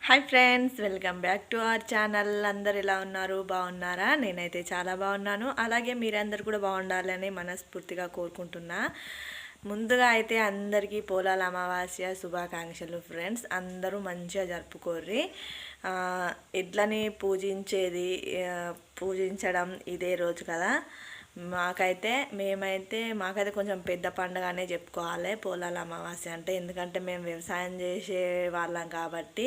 Hi friends, welcome back to our channel. అందరు ఎలా ఉన్నారు? బాగున్నారా? నేనైతే చాలా బాగున్నాను. అలాగే మీరందరూ కూడా బాగుండాలని మనస్ఫూర్తిగా కోరుకుంటున్నా. ముందుగా అయితే అందరికీ పోలాల అమావాస్య శుభాకాంక్షలు ఫ్రెండ్స్. అందరూ మంచిగా జరుపుకోర్రి. ఎడ్లని పూజించడం ఇదే రోజు కదా. మాకైతే కొంచెం పెద్ద పండుగనే చెప్పుకోవాలి పోలాల అమావాస్య అంటే. ఎందుకంటే మేము వ్యవసాయం చేసే వాళ్ళం కాబట్టి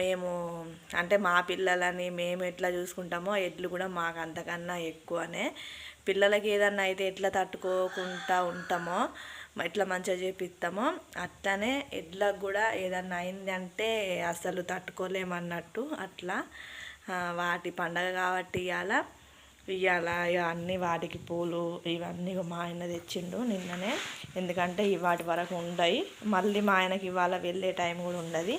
మేము అంటే మా పిల్లలని మేము ఎట్లా చూసుకుంటామో ఎడ్లు కూడా మాకు అంతకన్నా ఎక్కువనే. పిల్లలకి ఏదన్నా అయితే ఎట్లా తట్టుకోకుండా ఉంటామో, ఎట్లా మంచిగా చేపిస్తామో అట్లనే ఎడ్లకు కూడా ఏదన్నా అయిందంటే అసలు తట్టుకోలేమన్నట్టు అట్లా. వాటి పండగ కాబట్టి ఇవాళ అన్నీ వాటికి పూలు ఇవన్నీ మా ఆయన తెచ్చిండు నిన్ననే. ఎందుకంటే వాటి వరకు ఉండయి, మళ్ళీ మా ఆయనకి ఇవాళ వెళ్ళే టైం కూడా ఉండదు.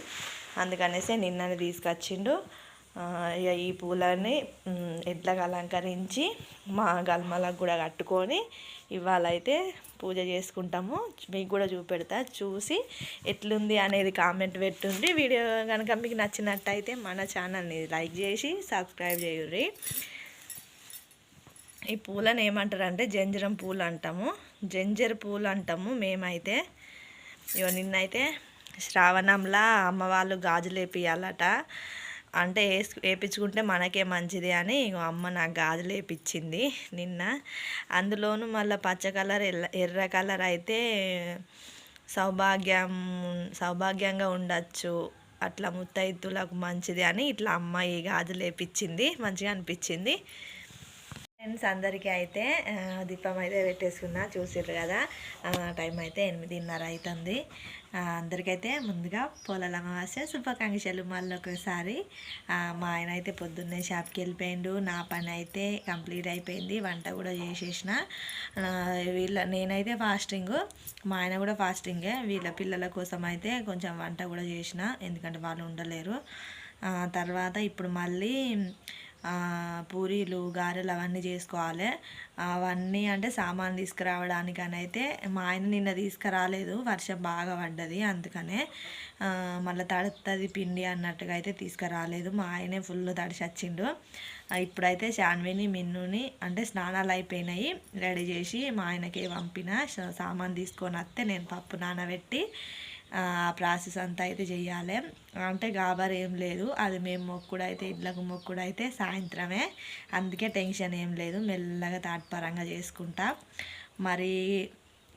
అందుకనేసి నిన్ననే తీసుకొచ్చిండు. ఇక ఈ పూలని ఎడ్లకు అలంకరించి మా గల్మలకు కూడా కట్టుకొని ఇవాళ అయితే పూజ చేసుకుంటాము. మీకు కూడా చూపెడతా, చూసి ఎట్లుంది అనేది కామెంట్ పెట్టుండి. వీడియో కనుక మీకు నచ్చినట్టయితే మన ఛానల్ని లైక్ చేసి సబ్స్క్రైబ్ చేయుర్రి. ఈ పూలను ఏమంటారంటే జంజరం పూలు అంటాము, జంజర్ పూలు అంటాము మేమైతే. నిన్నైతే శ్రావణంలా అమ్మవాళ్ళు గాజులు వేపియాలట. అంటే వేపించుకుంటే మనకే మంచిది అని అమ్మ నాకు గాజులు వేపించింది నిన్న. అందులోనూ మళ్ళీ పచ్చ కలర్ ఎర్ర కలర్ అయితే సౌభాగ్యంగా ఉండొచ్చు, అట్లా ముత్తైదులకు మంచిది అని ఇట్లా అమ్మాయి గాజులు వేపించింది. మంచిగా అనిపించింది ఫ్రెండ్స్. అందరికీ అయితే దీపం అయితే పెట్టేసుకున్నా, చూసిర్రు కదా. టైం అయితే 8:30 అవుతుంది. అందరికైతే ముందుగా పోలాల అమావాస్య శుభాకాంక్షలు. మళ్ళీ ఒకసారి మా ఆయన అయితే పొద్దున్నే షాప్కి వెళ్ళిపోయిండు. నా పని అయితే కంప్లీట్ అయిపోయింది, వంట కూడా చేసేసిన. నేనైతే ఫాస్టింగ్, మా ఆయన కూడా ఫాస్టింగే. వీళ్ళ పిల్లల కోసం అయితే కొంచెం వంట కూడా చేసిన, ఎందుకంటే వాళ్ళు ఉండలేరు. తర్వాత ఇప్పుడు మళ్ళీ పూరీలు గారెలు అవన్నీ చేసుకోవాలి. అవన్నీ అంటే సామాన్ తీసుకురావడానికని అయితే మా ఆయన నిన్న తీసుకురాలేదు, వర్షం బాగా పడ్డది. అందుకనే మళ్ళీ తడుతుంది పిండి అన్నట్టుగా అయితే తీసుకురాలేదు. మా ఆయనే ఫుల్ తడిసి వచ్చిండు. ఇప్పుడైతే శాన్విని మిన్నుని అంటే స్నానాలు అయిపోయినాయి, రెడీ చేసి మా ఆయనకే పంపిన. సామాన్ తీసుకొని వస్తే నేను పప్పు నానబెట్టి ప్రాసెస్ అంతా అయితే చెయ్యాలి. అంటే గాబర్ ఏం లేదు, అది మేము మొక్కుడైతే ఇళ్ళకు మొక్కుడైతే సాయంత్రమే. అందుకే టెన్షన్ ఏం లేదు, మెల్లగా తాత్పరంగా చేసుకుంటా. మరి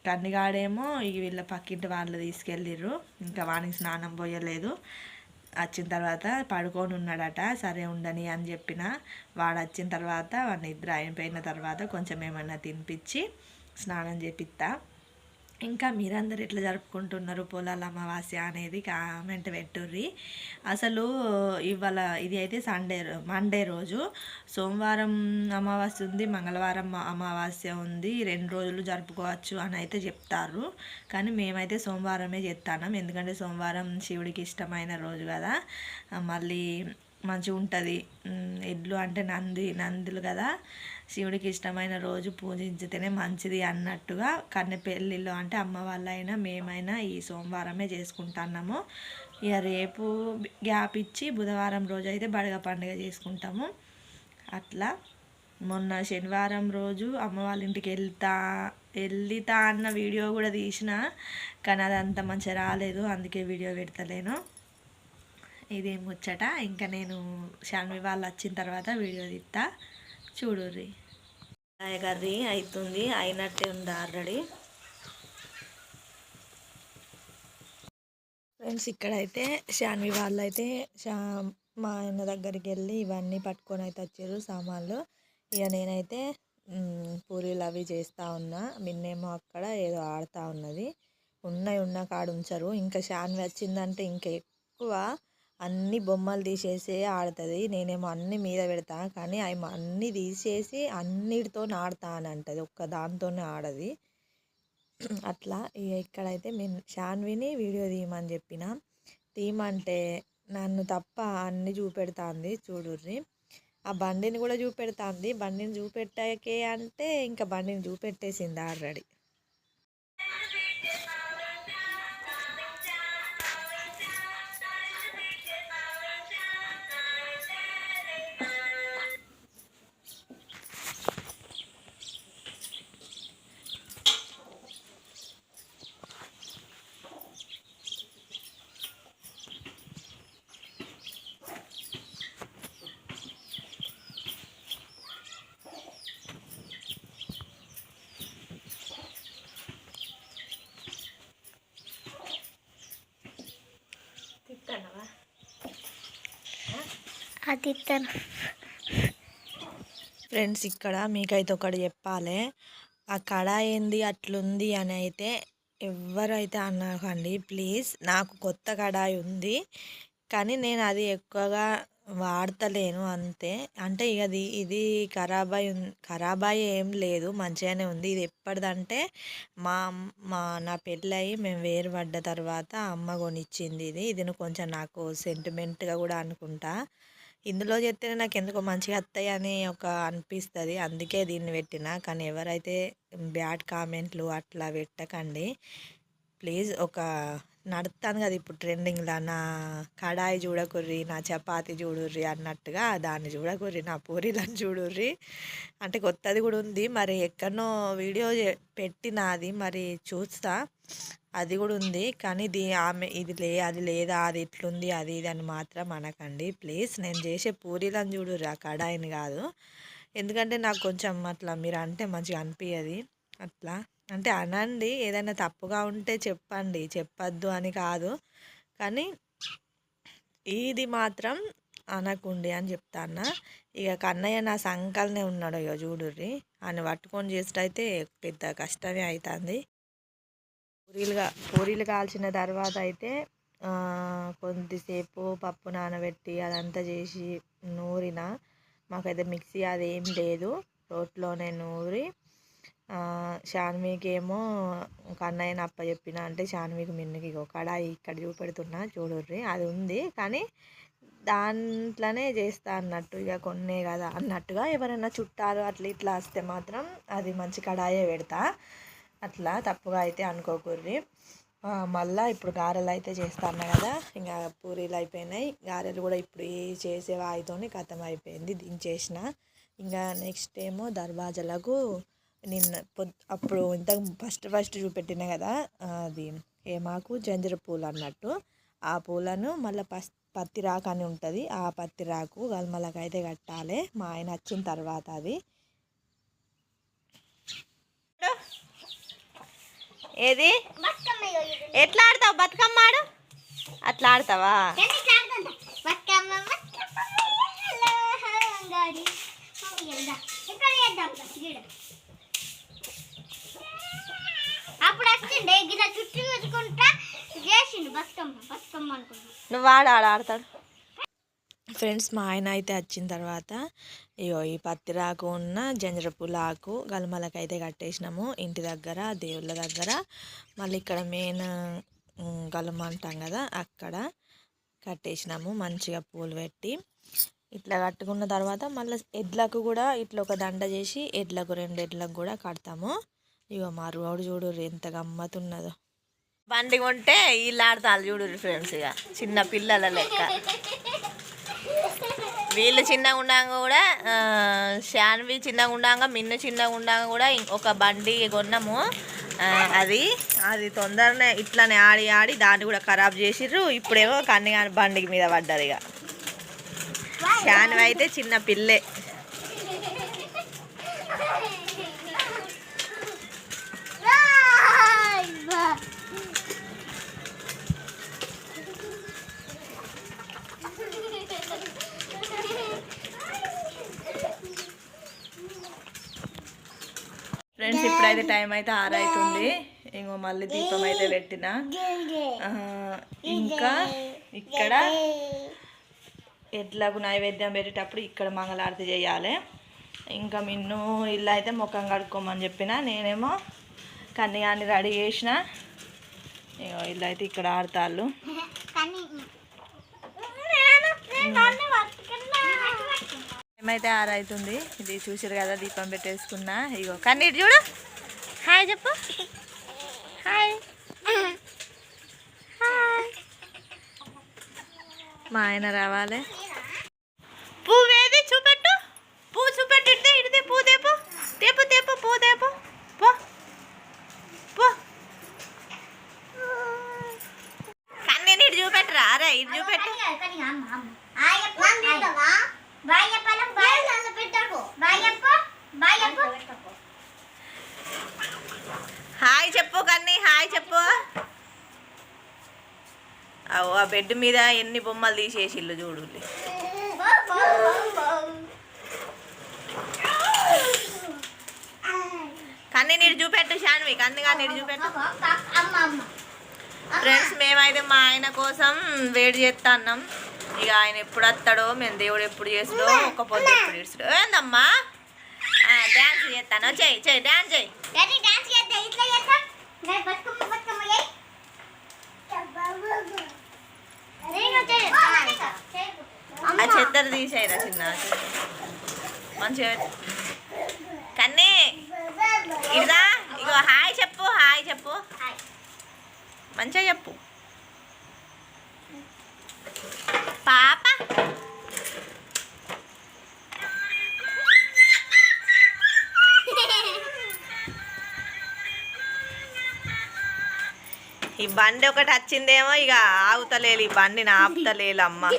కన్నిగాడేమో వీళ్ళ పక్కింటి వాళ్ళు తీసుకెళ్ళిర్రు, ఇంకా వానికి స్నానం పోయలేదు. వచ్చిన తర్వాత పడుకొని ఉన్నాడట. సరే ఉండని అని చెప్పిన. వాడు వచ్చిన తర్వాత వాడి నిద్ర అయిపోయిన తర్వాత కొంచెం ఏమన్నా తినిపించి స్నానం చేపిస్తా. ఇంకా మీరందరూ ఎట్లా జరుపుకుంటున్నారు పోలాల అమావాస్య అనేది కామెంట్ పెట్టుర్రి. అసలు ఇవాళ ఇది అయితే మండే రోజు. సోమవారం అమావాస్య ఉంది, మంగళవారం అమావాస్య ఉంది. 2 రోజులు జరుపుకోవచ్చు అని అయితే చెప్తారు. కానీ మేమైతే సోమవారమే చేస్తాం, ఎందుకంటే సోమవారం శివుడికి ఇష్టమైన రోజు కదా. మళ్ళీ మంచిగా ఉంటుంది. ఎడ్లు అంటే నందులు కదా, శివుడికి ఇష్టమైన రోజు పూజించితేనే మంచిది అన్నట్టుగా కన్నెపెళ్ళిలో అంటే అమ్మ వాళ్ళైనా మేమైనా ఈ సోమవారమే చేసుకుంటున్నాము. ఇక రేపు గ్యాప్ ఇచ్చి బుధవారం రోజు అయితే బడగ పండుగ చేసుకుంటాము. అట్లా మొన్న శనివారం రోజు అమ్మ వాళ్ళ ఇంటికి వెళ్తా అన్న వీడియో కూడా తీసిన, కానీ అది అంత మంచిగా రాలేదు, అందుకే వీడియో పెడతలేను. ఇది ముచ్చట. ఇంకా నేను శాన్వి వాళ్ళు వచ్చిన తర్వాత వీడియో తీస్తా, చూడుర్రి. కర్రీ అవుతుంది, అయినట్టే ఉంది ఆల్రెడీ. ఫ్రెండ్స్, ఇక్కడైతే శాన్వి వాళ్ళు అయితే మా ఆయన దగ్గరికి వెళ్ళి ఇవన్నీ పట్టుకొని అయితే వచ్చారు సామాన్లు. ఇక నేనైతే పూరీలు అవి చేస్తూ ఉన్నా. మిన్నేమో అక్కడ ఏదో ఆడుతూ ఉన్నది. ఉన్న కాడ ఉంచరు. ఇంకా శాన్వి వచ్చిందంటే ఇంకా ఎక్కువ అన్ని బొమ్మలు తీసేసి ఆడుతుంది. నేనేమో అన్ని మీద పెడతా, కానీ ఆమె అన్నీ తీసేసి అన్నిటితో ఆడతా అని అంటది, ఒక్క దాంతోనే ఆడది. అట్లా ఇక్కడైతే శాన్విని వీడియో తీయమని చెప్పిన. తీయమంటే నన్ను తప్ప అన్నీ చూపెడుతుంది, చూడుర్రి. ఆ బండిని కూడా చూపెడుతుంది. బండిని చూపెట్టాకే అంటే ఇంకా బండిని చూపెట్టేసింది ఆల్రెడీ. అది ఫ్రెండ్స్ ఇక్కడ మీకైతే ఒకటి చెప్పాలి, ఆ కడాయి ఏంది అట్లుంది అని అయితే ఎవరైతే అనకండి ప్లీజ్. నాకు కొత్త కడాయి ఉంది కానీ నేను అది ఎక్కువగా వాడతలేను అంతే. అంటే ఇక ఇది ఖరాబ్ అయ్యి ఏం లేదు, మంచిగానే ఉంది. ఇది ఎప్పటిదంటే మా నా పెళ్ళయి మేము వేరు పడ్డ తర్వాత అమ్మ కొనిచ్చింది. ఇది కొంచెం నాకు సెంటిమెంట్గా కూడా అనుకుంటా. ఇందులో చెప్తేనే నాకు ఎందుకో మంచిగా వస్తాయి అని ఒక అనిపిస్తుంది, అందుకే దీన్ని పెట్టిన. కానీ ఎవరైతే బ్యాడ్ కామెంట్లు అట్లా పెట్టకండి ప్లీజ్. ఒక నడుస్తాను కదా ఇప్పుడు ట్రెండింగ్లో, నా కడాయి చూడకుర్రి నా చపాతి చూడుర్రి అన్నట్టుగా దాన్ని చూడకుర్రి, నా పూరీలను చూడుర్రి. అంటే కొత్తది కూడా ఉంది, మరి ఎక్కడనో వీడియో పెట్టిన అది మరి చూస్తా, అది కూడా ఉంది. కానీ అది లేదా, అది ఇట్లుంది అది ఇది అని మాత్రం అనకండి ప్లీజ్. నేను చేసే పూరీలను చూడుర్రి, ఆ కడాయిని కాదు. ఎందుకంటే నాకు కొంచెం అట్లా మీరు అంటే మంచిగా అనిపించదు అట్లా. అంటే అనండి, ఏదైనా తప్పుగా ఉంటే చెప్పండి, చెప్పద్దు అని కాదు. కానీ ఇది మాత్రం అనకుండి అని చెప్తాను. ఇక కన్నయ్య నా సంకల్నే ఉన్నాడు, ఇక చూడుర్రి. ఆయన పట్టుకొని చేసేటైతే పెద్ద కష్టమే అవుతుంది. పూరీలు కాల్చిన తర్వాత అయితే కొద్దిసేపు పప్పు నానబెట్టి అదంతా చేసి నూరిన. మాకైతే మిక్సీ అదేం లేదు, రోట్లోనే నూరి షాన్వికి ఏమో కన్నయ్యని చెప్పిన. అంటే షాన్వికి మిన్నుకి కడాయి ఇక్కడ చూపెడుతున్నా చూడుర్రి, అది ఉంది కానీ దాంట్లోనే చేస్తా అన్నట్టు. ఇక కొన్నే కదా అన్నట్టుగా, ఎవరైనా చుట్టాలు అట్లా ఇట్లా వస్తే మాత్రం అది మంచి కడాయే పెడతా. అట్లా తప్పుగా అయితే అనుకోకూర్రి. మళ్ళీ ఇప్పుడు గారెలు అయితే చేస్తాను కదా, ఇంకా పూరీలు అయిపోయినాయి, గారెలు కూడా ఇప్పుడు చేసే వాయితోని కథం అయిపోయింది, దించేసిన. ఇంకా నెక్స్ట్ ఏమో దర్వాజలకు అప్పుడు ఇంత ఫస్ట్ చూపెట్టిన కదా, అది ఏమాకు జంజర పూలు అన్నట్టు. ఆ పూలను మళ్ళీ పత్తి రాకు అని ఉంటుంది, ఆ పత్తి రాకు గల్మలకైతే కట్టాలి. మా ఆయన వచ్చిన తర్వాత అది ఏది ఎట్లా ఆడతావు బతుకమ్మ ఆడు, అట్లా ఆడతావా? అప్పుడు వచ్చిండే గిద చుట్టూ చూసుకుంటా చేసిండు బతుకమ్మ అనుకుంటా. నువ్వు ఆడతాడు. ఫ్రెండ్స్ మా ఆయన అయితే వచ్చిన తర్వాత ఇగో ఈ పత్తిరాకు ఉన్న జంజర పూల ఆకు గలమలకైతే కట్టేసినాము ఇంటి దగ్గర, దేవుళ్ళ దగ్గర. మళ్ళీ ఇక్కడ మెయిన్ గలమ అంటాం కదా, అక్కడ కట్టేసినాము మంచిగా పూలు పెట్టి. ఇట్లా కట్టుకున్న తర్వాత మళ్ళీ ఎడ్లకు కూడా ఇట్లా ఒక దండ చేసి ఎడ్లకు 2 ఎడ్లకు కూడా కడతాము. ఇగో మా రోడ్డు చూడుర్రి ఎంత గమ్మతున్నదో. బండి కొంటే వీళ్ళు ఆడతారు చూడుర్రి ఫ్రెండ్స్, ఇక చిన్న పిల్లల లెక్క. వీళ్ళు చిన్నగా ఉండగా కూడా, శాన్వి చిన్నగా ఉండగా, మిన్ను చిన్నగా ఉండగా కూడా ఒక బండి కొన్నాము. అది తొందరనే ఇట్లానే ఆడి దాన్ని కూడా ఖరాబ్ చేసిర్రు. ఇప్పుడేమో కన్నిగాని బండికి మీద పడ్డారు. ఇక శాన్వి అయితే చిన్న పిల్లే. ఫ్రెండ్స్ ఇప్పుడైతే టైం అయితే 6 అవుతుంది. ఇంకో మళ్ళీ దీపం అయితే పెట్టిన. ఇంకా ఇక్కడ ఎడ్లకు నైవేద్యం పెట్టేటప్పుడు ఇక్కడ మంగళారతి చేయాలి. ఇంకా మిన్ను ఇల్లు అయితే ముఖం కడుక్కోమని చెప్పిన, నేనేమో కన్యాన్ని రెడీ చేసిన. ఇల్లు అయితే ఇక్కడ ఆడతాళ్ళు. ఏమైతే 6 అవుతుంది. ఇది చూసారు కదా, దీపం పెట్టేసుకున్నా. ఇగో కన్నీటి చూడు, హాయ్ చెప్పు, హాయ్. మా ఆయన రావాలి. పువ్వేది చూపెట్టు, పువ్వు చూపెట్టు, ఇడితే పువ్వు తేపు, తేపు తేపు పువ్వు తేపు, పో పో. కన్నీటి ఇటు చూపెట్టరా, అరే ఇటు చూపెట్టు. హాయ్ చెప్పు కన్నీ, హాయ్ చెప్పు. ఆ బెడ్ మీద ఎన్ని బొమ్మలు తీసేసి ఇల్లు చూడు. కన్నీ నీడు చూపెట్టు శాన్వి, కన్నీగా నీడు చూపెట్టు. ఫ్రెండ్స్ మేమైతే మా ఆయన కోసం వెయిట్ చేస్తున్నాం. ఇక ఆయన ఎప్పుడు వస్తాడో, మేము దేవుడు ఎప్పుడు చేస్తాడో, ఒక్క పొద్దు ఎప్పుడు ఇస్తాడో. ఏందమ్మా డాన్స్ చేస్తాను, చెయ్యి చెయ్యి డాన్స్ చెయ్యి. ఆ చెద్దరు తీసేయరా చిన్న మంచిగా కన్నీ ఇదా. ఇగో హాయ్ చెప్పు, హాయ్ చెప్పు, మంచిగా చెప్పు పాప. ఈ బండి ఒకటి వచ్చిందేమో, ఇక ఆగుతలేదు ఈ బండిని, ఆపుతలేదు అమ్మ.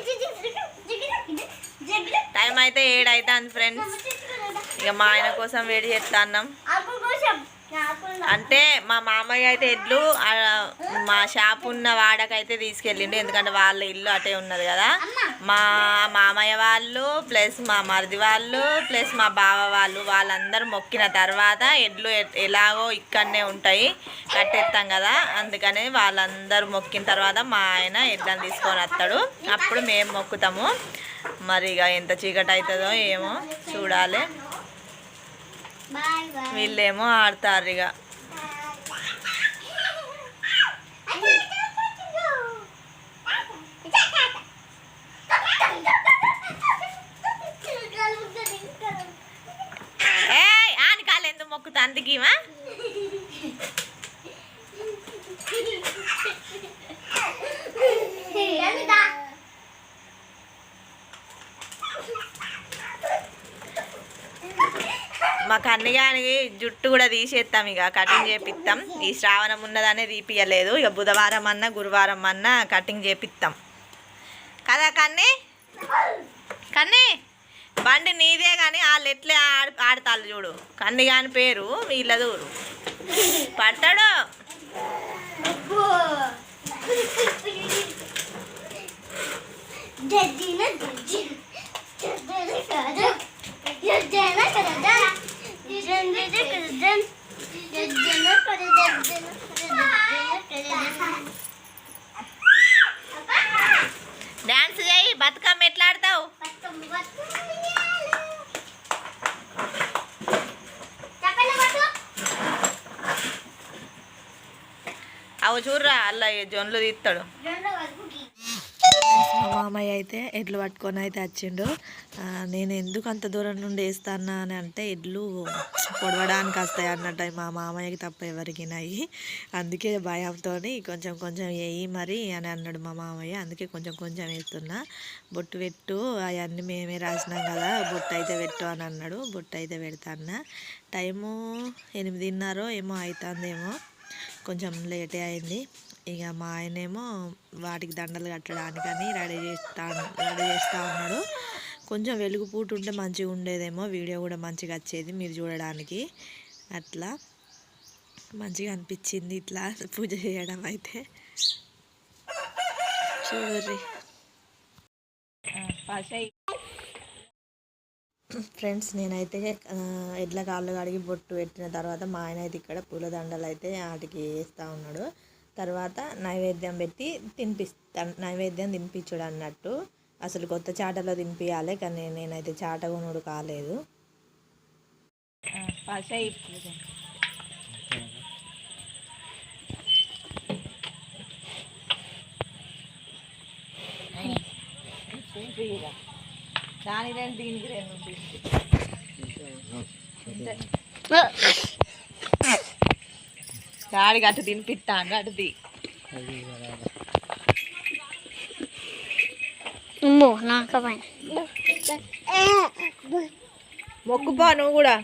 టైం అయితే 7 అవుతుంది ఫ్రెండ్స్. ఇక మా ఆయన కోసం వేడి చేస్తాన్నాం. అంటే మా మామయ్య అయితే ఎడ్లు మా షాప్ ఉన్న వాడకైతే తీసుకెళ్ళిండు, ఎందుకంటే వాళ్ళ ఇల్లు అటే ఉన్నది కదా. మా మామయ్య వాళ్ళు ప్లస్ మా మరిది వాళ్ళు ప్లస్ మా బావ వాళ్ళు వాళ్ళందరూ మొక్కిన తర్వాత ఎడ్లు ఎలాగో ఇక్కడనే ఉంటాయి, కట్టేస్తాం కదా. అందుకని వాళ్ళందరూ మొక్కిన తర్వాత మా ఆయన ఎడ్లను తీసుకొని వస్తాడు, అప్పుడు మేము మొక్కుతాము. మరి ఇక ఎంత చీకటి అవుతుందో ఏమో చూడాలి. వీళ్ళేమో ఆడతారు ఇక. ఆనకాలు ఎందుకు మొక్కుతా అందుకేమా? మా కన్నిగానికి జుట్టు కూడా తీసేస్తాం, ఇక కటింగ్ చేపిస్తాం. ఈ శ్రావణం ఉన్నదనే తీపియలేదు, ఇక బుధవారం అన్నా గురువారం అన్నా కటింగ్ చేపిస్తాం కదా. కన్నీ కన్నీ బండి నీదే కానీ వాళ్ళు ఎట్లే ఆడతాళ్ళు చూడు. కన్ని కాని పేరు వీళ్ళ దూరు పడతాడు. డాన్స్ చేయి, బతుకమ్మ ఎట్లా ఆడతావు? అవు చూడరా అలా జొన్లు తీస్తాడు. మా మామయ్య అయితే ఎడ్లు పట్టుకొని అయితే వచ్చిండు. నేను ఎందుకు అంత దూరం నుండి వేస్తానా అని అంటే, ఎడ్లు పొడవడానికి వస్తాయి అన్నట్టు మా మామయ్యకి తప్ప ఎవరికినాయి. అందుకే భయంతో కొంచెం కొంచెం వేయి మరి అని అన్నాడు మా మామయ్య. అందుకే కొంచెం కొంచెం వేస్తున్నా. బొట్టు పెట్టు అవన్నీ మేమే రాసినాం కదా, బొట్టు అయితే పెట్టు అని అన్నాడు. బొట్టు అయితే పెడతాన్నా. టైము 8:30 ఏమో అవుతుందేమో, కొంచెం లేటే అయింది. ఇక మా ఆయనేమో వాటికి దండలు కట్టడానికని రెడీ చేస్తూ ఉన్నాడు. కొంచెం వెలుగుపూట ఉంటే మంచిగా ఉండేదేమో, వీడియో కూడా మంచిగా వచ్చేది మీరు చూడడానికి. అట్లా మంచిగా అనిపించింది ఇట్లా పూజ చేయడం అయితే. చూడండి ఫ్రెండ్స్, నేనైతే ఎడ్ల కాళ్ళు కడిగి బొట్టు పెట్టిన తర్వాత మా ఆయన అయితే ఇక్కడ పూలదండలు అయితే వాటికి వేస్తూ ఉన్నాడు. తర్వాత నైవేద్యం పెట్టి నైవేద్యం తినిపించుడు అన్నట్టు. అసలు కొత్త చాటలో తినిపించాలి, కానీ నేనైతే చాట కొనుడు కాలేదు. గాడికి అటు తినిపిస్తాను, అటుది మొక్కుపో నువ్వు కూడా.